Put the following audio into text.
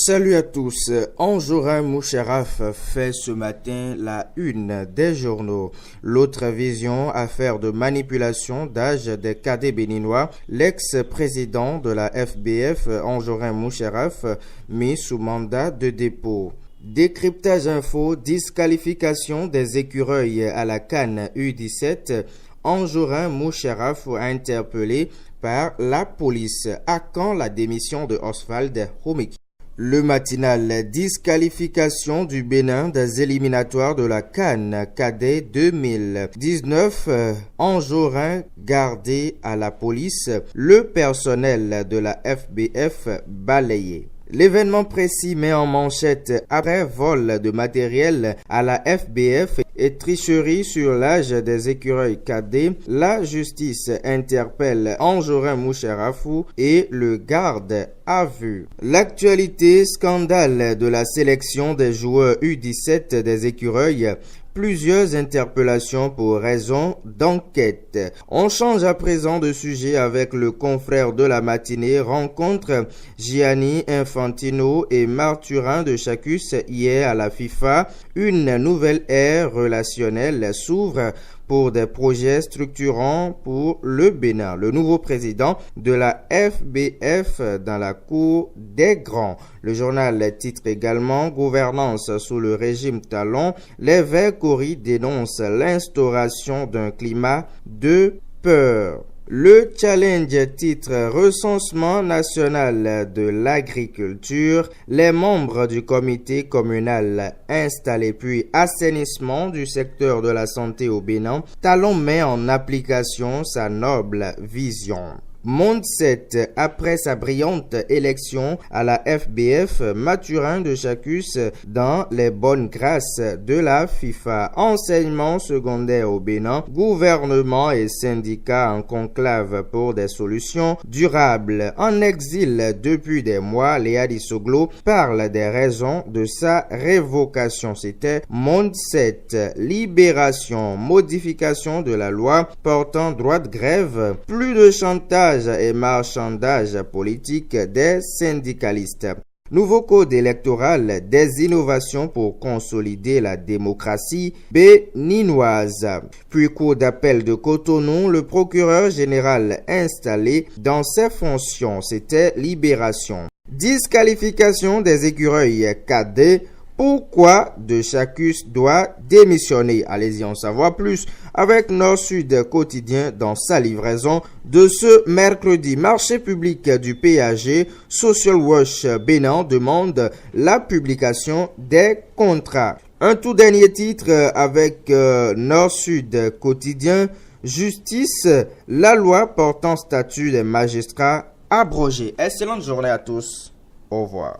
Salut à tous. Anjorin Moucharaf fait ce matin la une des journaux. L'autre vision, affaire de manipulation d'âge des cadets béninois. L'ex-président de la FBF, Anjorin Moucharaf, mis sous mandat de dépôt. Décryptage info, disqualification des écureuils à la CAN U17. Anjorin Moucharaf interpellé par la police. À quand la démission de Oswald Homeki? Le matinal, disqualification du Bénin des éliminatoires de la CAN cadet 2019. Anjorin gardé à la police, le personnel de la FBF balayé. L'événement précis met en manchette après vol de matériel à la FBF et tricherie sur l'âge des écureuils cadets. La justice interpelle Anjorin Moucharafou et le garde à vue. L'actualité, scandale de la sélection des joueurs U17 des écureuils. Plusieurs interpellations pour raison d'enquête. On change à présent de sujet avec le confrère de la matinée. Rencontre Gianni Infantino et Marturin de Chacus hier à la FIFA. Une nouvelle ère relationnelle s'ouvre pour des projets structurants pour le Bénin. Le nouveau président de la FBF dans la cour des grands. Le journal titre également Gouvernance sous le régime Talon. L'évêque Ori dénonce l'instauration d'un climat de peur. Le challenge titre Recensement national de l'agriculture. Les membres du comité communal installé puis assainissement du secteur de la santé au Bénin. Talon met en application sa noble vision. Monde 7, après sa brillante élection à la FBF, Mathurin de Chacus dans les bonnes grâces de la FIFA. Enseignement secondaire au Bénin, gouvernement et syndicats en conclave pour des solutions durables. En exil depuis des mois, Léa Dissoglo parle des raisons de sa révocation. C'était Monde 7. Libération, modification de la loi portant droit de grève, plus de chantage et marchandage politique des syndicalistes. Nouveau code électoral, des innovations pour consolider la démocratie béninoise. Puis cour d'appel de Cotonou, le procureur général installé dans ses fonctions, c'était Libération. Disqualification des écureuils cadets. Pourquoi de Chacus doit démissionner? Allez-y en savoir plus avec Nord-Sud Quotidien dans sa livraison de ce mercredi. Marché public du PAG, Social Watch Bénin demande la publication des contrats. Un tout dernier titre avec Nord-Sud Quotidien. Justice, la loi portant statut des magistrats abrogée. Excellente journée à tous. Au revoir.